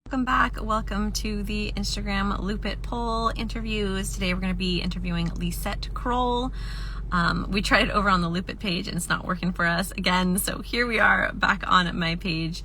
Welcome back. Welcome to the Instagram Loop It poll interviews. Today we're going to be interviewing Lisette Krol. We tried it over on the Loop It page and it's not working for us again. So here we are back on my page.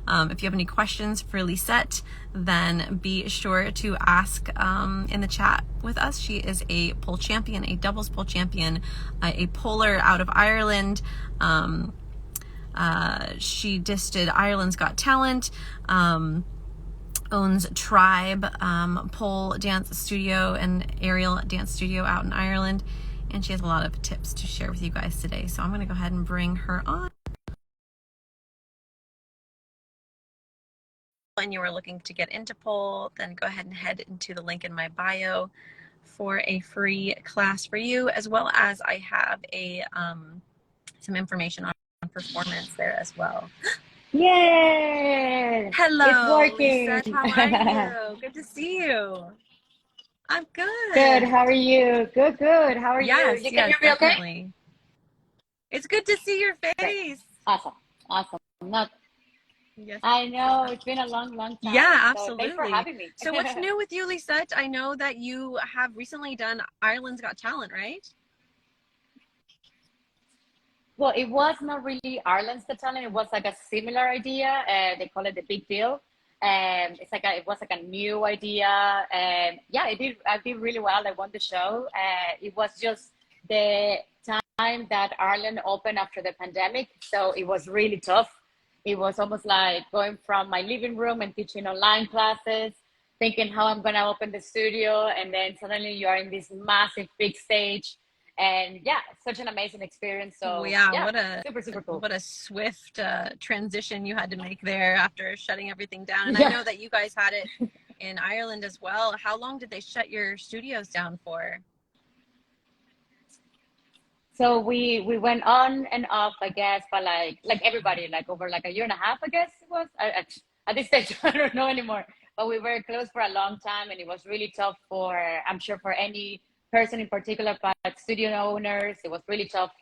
If you have any questions for Lisette, then be sure to ask in the chat with us. She is a pole champion, a doubles pole champion, a poler out of Ireland. She just did Ireland's Got Talent. Owns Tribe pole dance studio and aerial dance studio out in Ireland, and she has a lot of tips to share with you guys today. So I'm going to go ahead and bring her on. When you are looking to get into pole, then go ahead and head into the link in my bio for a free class for you, as well as I have a some information on performance there as well. Yay! Hello, It's working. Lisette. How are you? Good to see you. I'm good. Good. How are you? Good, good. How are you? Yes, You can yes, hear me okay? definitely. It's good to see your Great. face. Awesome. Awesome. Not, Yes. I know it's been a long, long time. Yeah, So thanks for absolutely. having me. So what's new with you, Lisette? I know that you have recently done Ireland's Got Talent, right? Well, it was not really Ireland's Got Talent. It was like a similar idea. They call it the Big Deal. It's like it was like a new idea. Yeah, I did really well. I won the show. It was just the time that Ireland opened after the pandemic, so it was really tough. It was almost like going from my living room and teaching online classes, thinking how I'm gonna open the studio, and then suddenly you are in this massive big stage. And yeah, such an amazing experience. So Yeah, yeah, what a super cool. what a swift transition you had to make there after shutting everything down. And I Yeah. know that you guys had it in Ireland as well. How long did they shut your studios down for? So we went on and off, I guess, but like everybody, like over like a year and a half, I guess it was. At this stage, I don't know anymore. But we were closed for a long time, and it was really tough for, I'm sure, for any person in particular, but studio owners, it was really tough.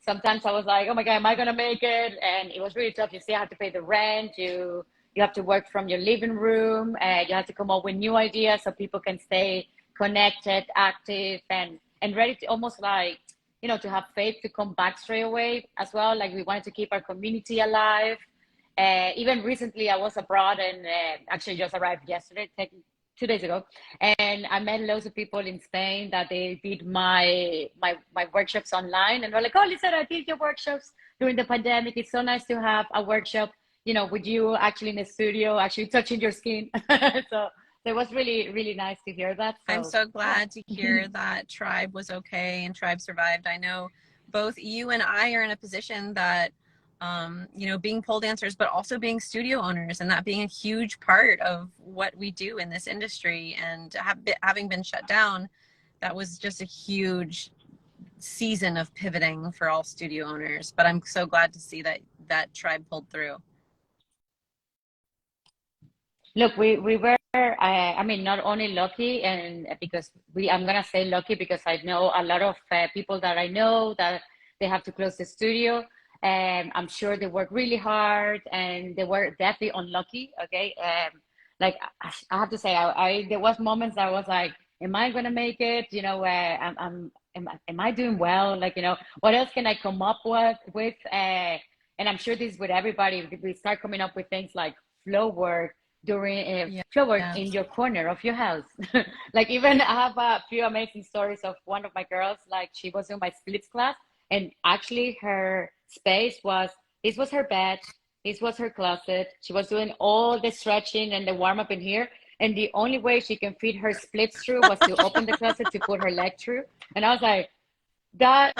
Sometimes I was like, oh my God, am I gonna make it? And it was really tough. You still have to pay the rent. You have to work from your living room. You have to come up with new ideas so people can stay connected, active, and ready to almost like, to have faith to come back straight away as well. Like we wanted to keep our community alive. Even recently, I was abroad and actually just arrived yesterday, 2 days ago, and I met loads of people in Spain that they did my workshops online, and they're like, "Oh, listen, I did your workshops during the pandemic. It's so nice to have a workshop, with you actually in the studio, actually touching your skin." So it was really, really nice to hear that. I'm So so yeah. glad to hear that Tribe was okay and Tribe survived. I know both you and I are in a position that, being pole dancers, but also being studio owners, and that being a huge part of what we do in this industry. And having been shut down, that was just a huge season of pivoting for all studio owners. But I'm so glad to see that Tribe pulled through. Look, we were, I mean, not only lucky, and because I'm gonna say lucky because I know a lot of people that I know that they have to close the studio, and I'm sure they work really hard, and they were definitely unlucky. Okay, like I have to say, I there was moments I was like, am I gonna make it? Am I doing well? Like, what else can I come up with? And I'm sure this is with everybody. We start coming up with things like flow work during Yeah. flow work Yeah. in your corner of your house. Like even I have a few amazing stories of one of my girls. Like she was in my splits class, and actually her space was this was her bed, this was her closet. She was doing all the stretching and the warm up in here. And the only way she can fit her splits through was to open the closet to put her leg through. And I was like, that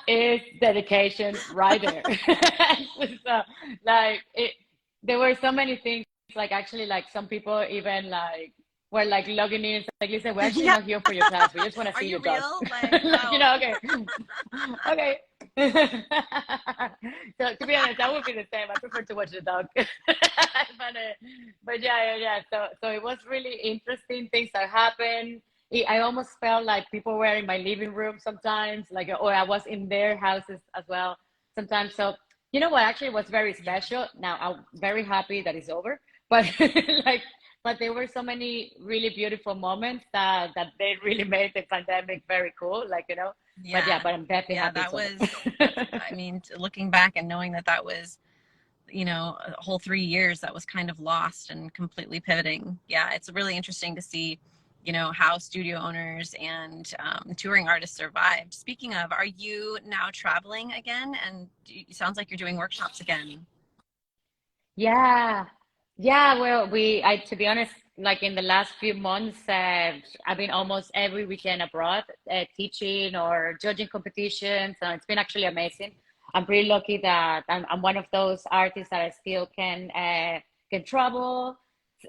is dedication right there. So like there were so many things, like actually like some people even like were like logging in. It's like, listen, we're actually Yeah. not here for your class. We just want to Are see you your dog. real? Like, Like, wow. okay. Okay. So to be honest, that would be the same. I prefer to watch the dog. But yeah. So it was really interesting things that happened. I almost felt like people were in my living room sometimes, like, or I was in their houses as well sometimes. So you know what actually was very Yeah. special. Now I'm very happy that it's over. but like, but there were so many really beautiful moments that they really made the pandemic very cool, like, you know. But yeah, Yeah. but I'm definitely Yeah, happy that it's over. was, that's, I mean, looking back and knowing that that was, a whole 3 years that was kind of lost and completely pivoting. Yeah, it's really interesting to see, how studio owners and touring artists survived. Speaking of, are you now traveling again? And it sounds like you're doing workshops again. Yeah, yeah. Well, to be honest, like in the last few months, I've been almost every weekend abroad, teaching or judging competitions. So it's been actually amazing. I'm pretty lucky that I'm one of those artists that I still can travel.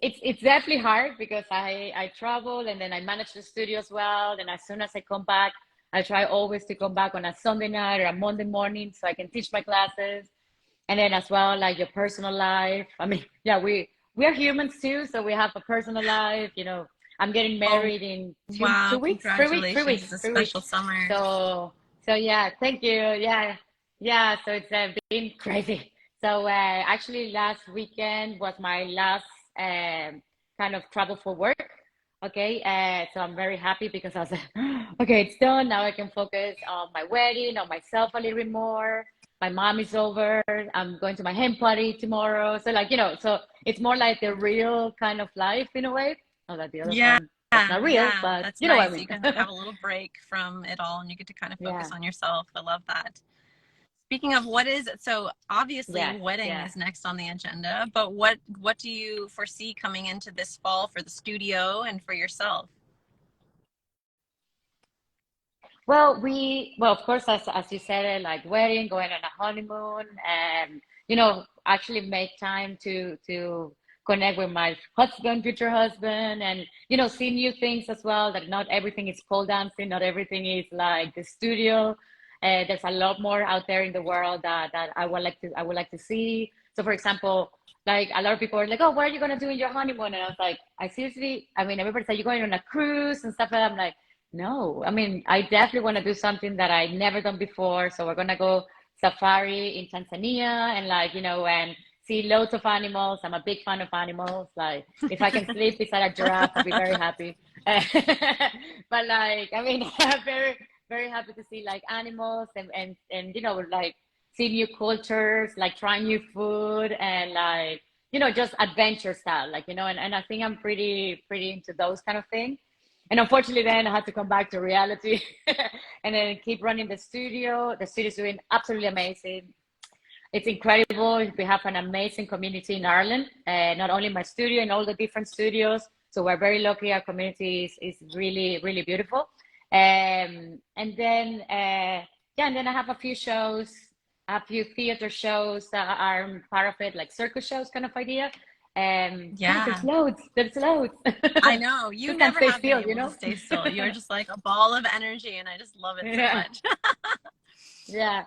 It's definitely hard because I travel and then I manage the studio as well. And as soon as I come back, I try always to come back on a Sunday night or a Monday morning so I can teach my classes. And then as well, like your personal life. I mean, yeah, we are humans too, so we have a personal life. You know, I'm getting Oh, married in two wow. weeks, 3 weeks, three Congratulations. weeks, It's a 3 weeks. special summer. So yeah, thank you. Yeah, yeah. So it's been crazy. So actually, last weekend was my last kind of travel for work. Okay, so I'm very happy because I was like, okay, it's done. Now I can focus on my wedding, on myself a little bit more. My mom is over. I'm going to my hen party tomorrow. So like, so it's more like the real kind of life in a way. Oh, that the other Yeah. one, that's not real, Yeah. but That's you know what I nice. mean. You can have a little break from it all and you get to kind of focus Yeah, on yourself. I love that. Speaking of so obviously yes, wedding yeah. is next on the agenda, but what do you foresee coming into this fall for the studio and for yourself? Well, of course, as you said, like wedding, going on a honeymoon, and actually make time to connect with my husband, future husband, and see new things as well. That not everything is pole dancing, not everything is like the studio. There's a lot more out there in the world that I would like to see. So, for example, like a lot of people are like, "Oh, what are you gonna do in your honeymoon?" And I was like, "I seriously, I mean, everybody said you're going on a cruise and stuff like that." I'm like, no, I mean, I definitely want to do something that I never done before. So we're gonna go safari in Tanzania and like, and see loads of animals. I'm a big fan of animals. Like if I can sleep beside a giraffe, I'll be very happy. But like, I mean, I'm very, very happy to see like animals and like see new cultures, like try new food and like, just adventure style, like, and I think I'm pretty into those kind of things. And unfortunately, then I had to come back to reality and then keep running the studio. The studio's doing absolutely amazing. It's incredible. We have an amazing community in Ireland, not only my studio, in all the different studios. So we're very lucky. Our community is really, really beautiful. And then, yeah, and then I have a few shows, a few theater shows that are part of it, like circus shows kind of idea. Yeah, there's Yeah. loads. There's loads. I know. Who You can never stay have been still, able to stay still. You're just like a ball of energy and I just love it so Yeah, much. yeah,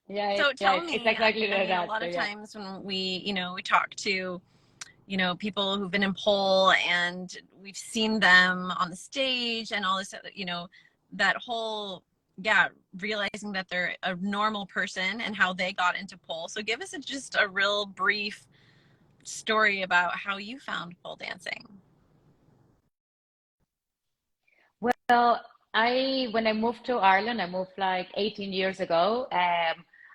yeah, So yeah. tell It's me, exactly I like mean, a that. lot So of yeah. times when we talk to, people who've been in pole and we've seen them on the stage and all this, that whole, yeah, realizing that they're a normal person and how they got into pole. So give us just a real brief story about how you found pole dancing. Well, when I moved to Ireland, I moved like 18 years ago.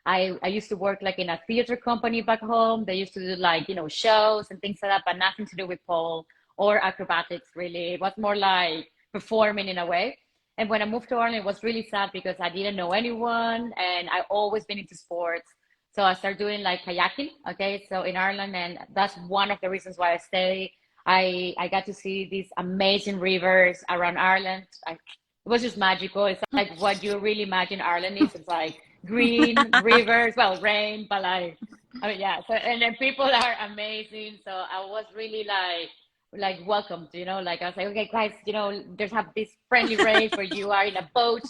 I used to work like in a theater company back home. They used to do like, shows and things like that, but nothing to do with pole or acrobatics really. It was more like performing in a way. And when I moved to Ireland, it was really sad because I didn't know anyone and I always been into sports. So I started doing like kayaking, okay? So in Ireland, and that's one of the reasons why I stay. I got to see these amazing rivers around Ireland. It was just magical. It's like what you really imagine Ireland is. It's like green rivers, well, rain, but like, I mean, yeah. So and then people are amazing. So I was really like welcomed, like I was like, okay, guys, there's have this friendly race where you are in a boat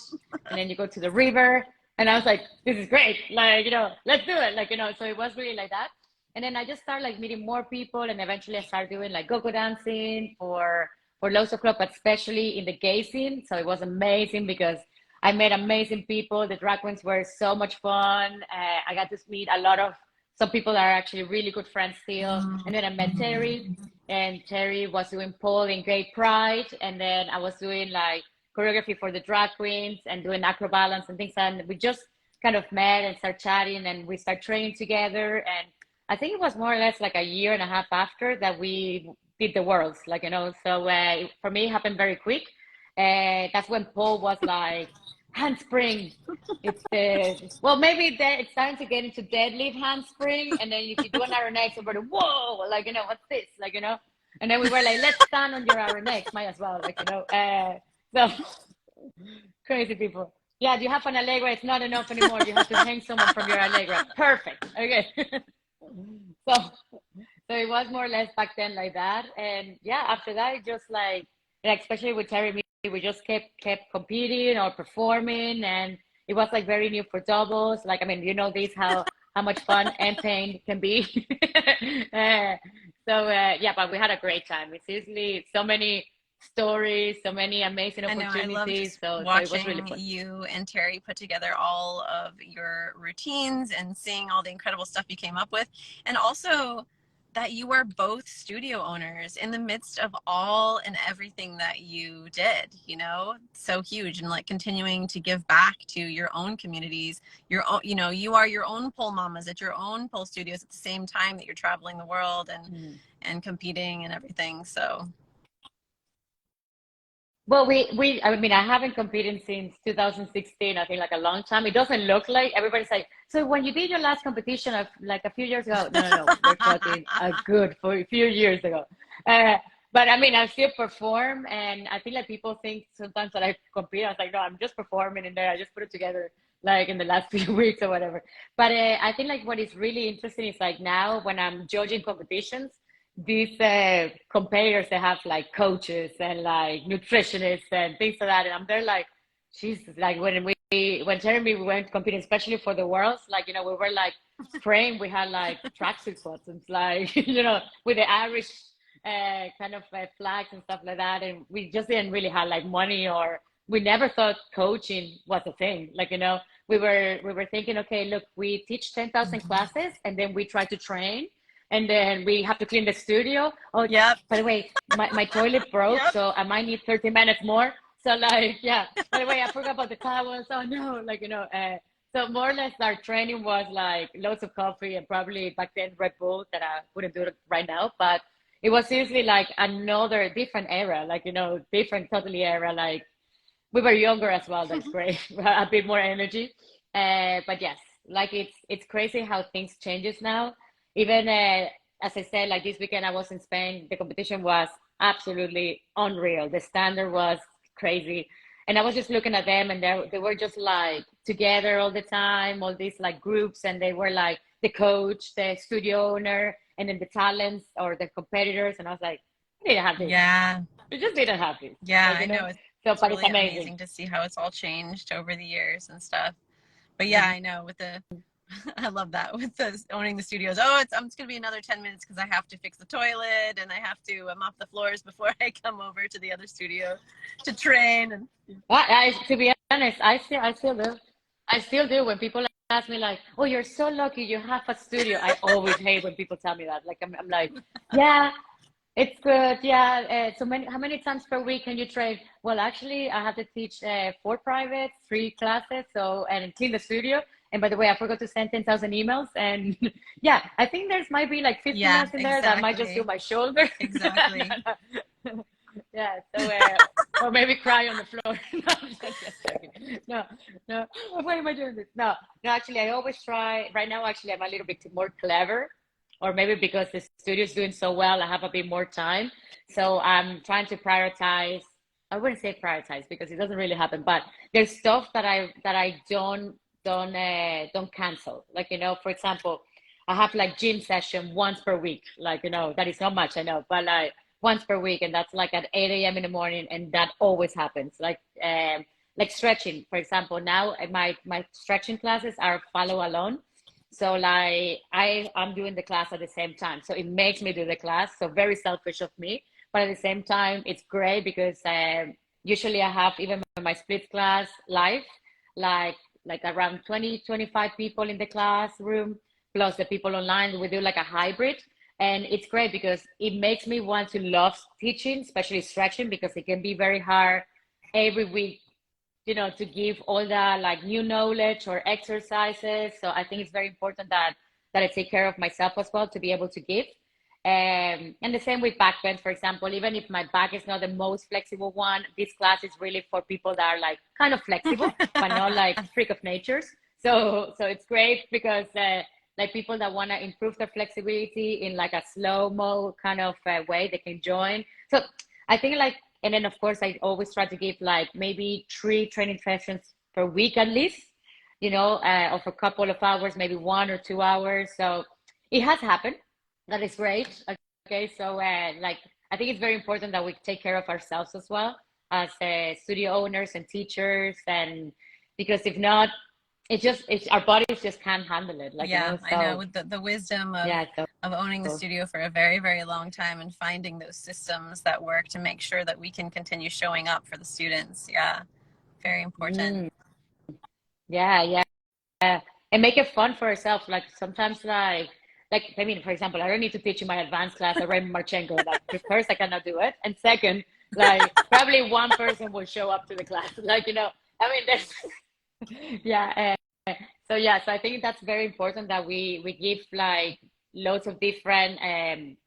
and then you go to the river. And I was like, this is great. Like, let's do it. Like, so it was really like that. And then I just started like meeting more people, and eventually I started doing like go-go dancing for lots of club, but especially in the gay scene. So it was amazing because I met amazing people. The drag queens were so much fun. I got to meet a lot of some people are actually really good friends still. And then I met Terry, Mm. and Terry was doing pole in Gay Pride, and then I was doing like choreography for the drag queens and doing acrobalance and things. And we just kind of met and started chatting, and we started training together. And I think it was more or less like a year and a half after that we did the worlds, like, you know. So for me, it happened very quick. That's when Paul was like, handspring. It's the well, maybe that it's starting to get into deadlift handspring, and then if you do an RNX, everybody, whoa, like, you know, what's this, like, you know. And then we were like, let's stand on your RNX, might as well, like, you know. So crazy people. Yeah, you have an Allegra, it's not enough anymore. You have to hang someone from your Allegra. Perfect. Okay. So so it was more or less back then like that. And yeah, after that, it just like especially with Terry, we just kept competing or performing, and it was like very new for doubles. Like, I mean, you know this, how much fun and pain can be. uh, yeah, but we had a great time. It's seriously so many stories, so many amazing I know, I love opportunities. just So it was really watching fun. you and Terry put together all of your routines and seeing all the incredible stuff you came up with. And also that you are both studio owners in the midst of all and everything that you did, you know, so huge, and like continuing to give back to your own communities, your own, you know, you are your own pole mamas at your own pole studios at the same time that you're traveling the world Mm. and competing and everything. So Well, I mean, I haven't competed since 2016, I think like a long time. It doesn't look like everybody's like, so when you did your last competition of like a few years ago, no, no, no, we're talking a good for a few years ago. Uh, but I mean, I still perform, and I think like people think sometimes that I compete. I was like, no, I'm just performing in there. I just put it together like in the last few weeks or whatever. But I think like what is really interesting is like now when I'm judging competitions, these competitors, they have like coaches and like nutritionists and things like that, and I'm there like, Jesus, like when Jeremy, we went competing, especially for the worlds, like, you know, we were like praying, we had like tracksuit buttons, like, you know, with the Irish kind of flags and stuff like that, and we just didn't really have like money, or we never thought coaching was a thing, like, you know. We were thinking, okay, look, we teach 10,000 classes, and then we try to train, and then we have to clean the studio. Oh, yep. by the way, my toilet broke, Yep. so I might need 30 minutes more. So like, yeah, by the way, I forgot about the towels. Oh no, like, you know, so more or less our training was like loads of coffee and probably back then Red Bull, that I wouldn't do it right now, but it was seriously like another different era, like, you know, different totally era. Like, we were younger as well. That's great. A bit more energy. But yes, like it's crazy how things changes now. Even as I said, like this weekend I was in Spain. The competition was absolutely unreal. The standard was crazy, and I was just looking at them, and they were just like together all the time, all these like groups, and they were like the coach, the studio owner, and then the talents or the competitors, and I was like, we didn't have this. Yeah. We just didn't have this, Yeah, like, I you know. know. So, It's but it's really amazing. amazing to see how it's all changed over the years and stuff. But yeah, Mhm. I know with the, I love that with the owning the studios. Oh, it's going to be another 10 minutes because I have to fix the toilet and I have to mop the floors before I come over to the other studio to train. And To be honest, I still do. I still do. When people ask me like, "Oh, you're so lucky you have a studio," I always hate when people tell me that. Like, I'm like, yeah, it's good. Yeah. How many times per week can you train? Well, actually, I have to teach four privates, three classes, so, and clean the studio. And by the way, I forgot to send 10,000 emails. And yeah, I think there's might be like 50 yeah, minutes in there that I might just do exactly. my shoulder. Exactly. Yeah. So, or maybe cry on the floor. No, I'm just joking. No, no. Why am I doing this? No, no. Actually, I always try. Right now, actually, I'm a little bit more clever, or maybe because the studio is doing so well, I have a bit more time. So I'm trying to prioritize. I wouldn't say prioritize because it doesn't really happen, but there's stuff that I don't cancel. Like, you know, for example, I have like gym session once per week. Like, you know, that is not much, I know, but like once per week, and that's like at 8 a.m. in the morning, and that always happens. Like stretching, for example. Now my stretching classes are follow along, so like I'm doing the class at the same time. So it makes me do the class. So very selfish of me, but at the same time, it's great because usually I have even my split class live, like like around 20 25 people in the classroom. plus the people online. We do like a hybrid. And it's great because it makes me want to love teaching, especially stretching, because it can be very hard every week, to give all the like new knowledge or exercises. So I think it's very important that I take care of myself as well to be able to give. And the same with back bends, for example. Even if my back is not the most flexible one, this class is really for people that are like kind of flexible, but not like freak of natures. So it's great because like people that want to improve their flexibility in like a slow-mo kind of way, they can join. So I think like, and then of course I always try to give like maybe 3 training sessions per week at least, of a couple of hours, maybe 1 or 2 hours. So it has happened. That is great. Okay, so like I think it's very important that we take care of ourselves as well as studio owners and teachers, and because if not, our bodies just can't handle it. Like, yeah, so, I know, with the wisdom of yeah, so, of owning the studio for a very, very long time and finding those systems that work to make sure that we can continue showing up for the students. Yeah, very important. yeah, yeah, and make it fun for yourself. Like sometimes, like I mean, for example, I don't need to teach in my advanced class. I read Marchenko. Like first, I cannot do it, and second, like probably one person will show up to the class. Like I mean, there's yeah. So yeah, so I think that's very important that we give like loads of different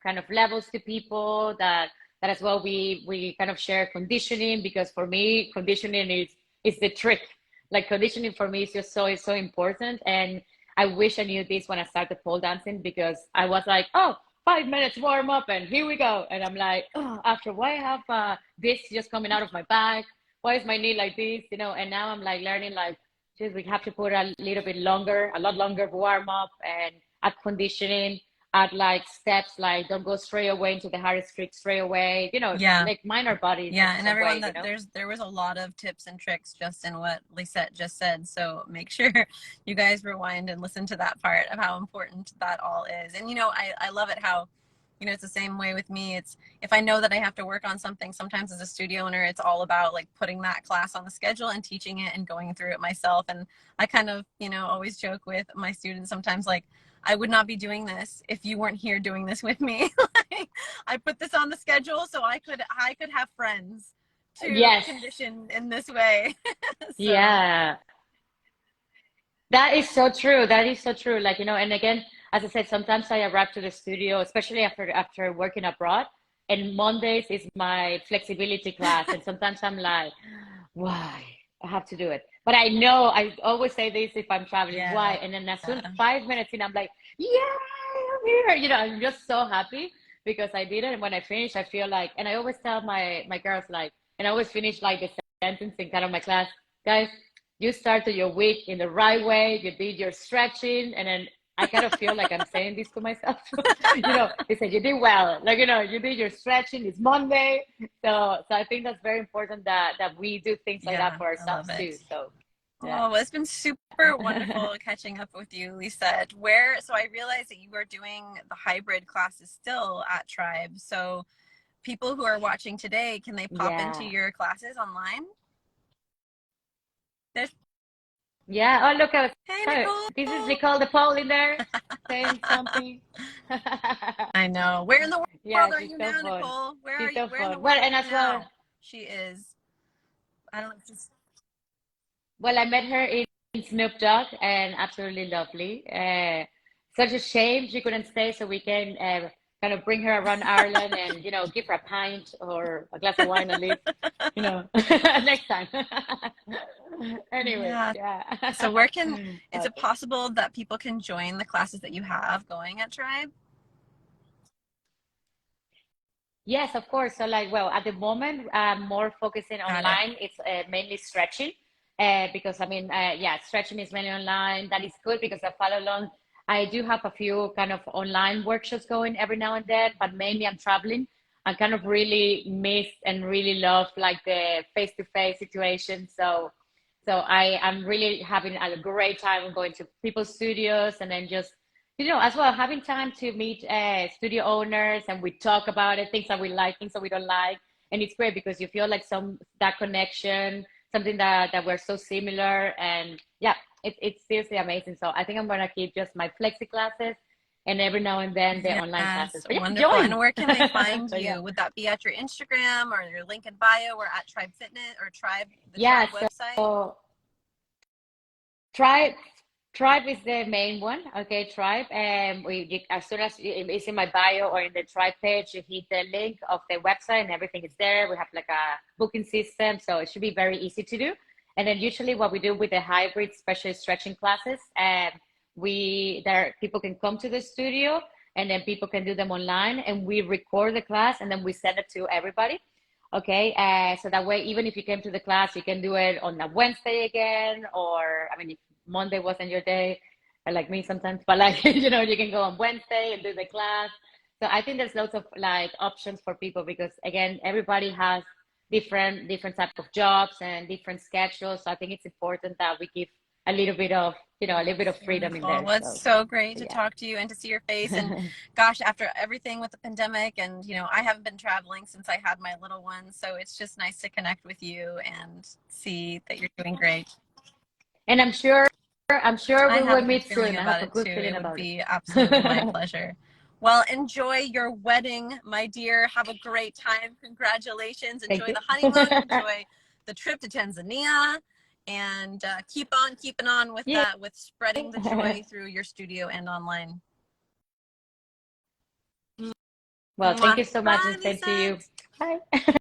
kind of levels to people. That as well we kind of share conditioning, because for me conditioning is the trick. Like conditioning for me is so important, and I wish I knew this when I started pole dancing, because I was like, oh, 5 minutes warm up and here we go, and I'm like, oh, after why I have this just coming out of my back, why is my knee like this, and now I'm like learning like, just we have to put a little bit longer, a lot longer warm up, and add conditioning, add like steps, like don't go straight away into the hardest trick straight away, Yeah. like minor bodies. Yeah, and everyone, way, that there was a lot of tips and tricks just in what Lisette just said. So make sure you guys rewind and listen to that part of how important that all is. And I love it how, it's the same way with me. It's if I know that I have to work on something, sometimes as a studio owner, it's all about like putting that class on the schedule and teaching it and going through it myself. And I kind of, always joke with my students sometimes, like, I would not be doing this if you weren't here doing this with me. Like, I put this on the schedule so I could have friends to yes, condition in this way. So yeah. That is so true. That is so true. Like, and again, as I said, sometimes I arrive to the studio, especially after working abroad, and Mondays is my flexibility class. And sometimes I'm like, why? I have to do it. But I know I always say this if I'm traveling, why? yeah, And then as soon 5 minutes in, I'm like, yeah, I'm here. I'm just so happy because I did it. And when I finish, I feel like, and I always tell my girls like, and I always finish like the sentence in kind of my class, guys, you started your week in the right way. You did your stretching, and then I kind of feel like I'm saying this to myself. They said you did well. Like you did your stretching. It's Monday, so I think that's very important that we do things like that yeah, for I love ourselves too. it. So yeah. Oh, well, it's been super wonderful catching up with you, Lisette. So I realized that you are doing the hybrid classes still at Tribe. So people who are watching today, can they pop into Yeah. your classes online? There's Yeah. Oh, look, Hey, Nicole. this is Nicole the pole in there saying something. I know. Where in the Yeah, world are she's you so now, fun. Nicole? Where are She's you? so Where in the fun. Well, world are and you as well, now? She is. I don't know. Just I met her in Snoop Dogg, and absolutely lovely. Such a shame she couldn't stay, so we can kind of bring her around Ireland and give her a pint or a glass of wine at least, next time. Anyways, yeah. yeah. So is it Okay. possible that people can join the classes that you have going at Tribe? Yes, of course. So, like, well, at the moment, more focusing Got it. online. It's mainly stretching, because I mean, yeah, stretching is mainly online. That is good because I follow along. I do have a few kind of online workshops going every now and then, but mainly I'm traveling. I kind of really miss and really love like the face-to-face situation. So I'm really having a great time going to people's studios, and then just as well, having time to meet studio owners, and we talk about it, things that we like, things that we don't like. And it's great because you feel like that connection, something that we're so similar. And yeah, it's seriously amazing. So I think I'm gonna keep just my flexi classes and every now and then the online classes. Yes, But yeah, wonderful. And join. where can they find So yeah, you? Would that be at your Instagram or your link in bio or at Tribe Fitness or Tribe, the yeah. Tribe website? So Tribe, Tribe is the main one. Okay, Tribe. And as soon as it's in my bio or in the Tribe page, you hit the link of the website and everything is there. We have like a booking system, so it should be very easy to do. And then usually what we do with the hybrid, especially stretching classes, people can come to the studio and then people can do them online, and we record the class and then we send it to everybody. Okay, so that way, even if you came to the class, you can do it on a Wednesday again, or I mean, if Monday wasn't your day, like me sometimes, but like, you can go on Wednesday and do the class. So I think there's lots of like options for people because again, everybody has different type of jobs and different schedules. So I think it's important that we give a little bit of, a little bit of freedom in Wonderful. there. Well, it's so great So to yeah. talk to you and to see your face. And gosh, after everything with the pandemic, and I haven't been traveling since I had my little one, so it's just nice to connect with you and see that you're doing great. And I'm sure I we have will a good meet feeling soon. I have about a it too. good It feeling would about be absolutely my it. pleasure. Well, enjoy your wedding, my dear. Have a great time. Congratulations. Thank Enjoy you. the honeymoon. Enjoy the trip to Tanzania. And keep on keeping on with Yeah. that, with spreading the joy through your studio and online. Well, thank Mwah. you so much, Bye, and same to you. Lisette. Bye.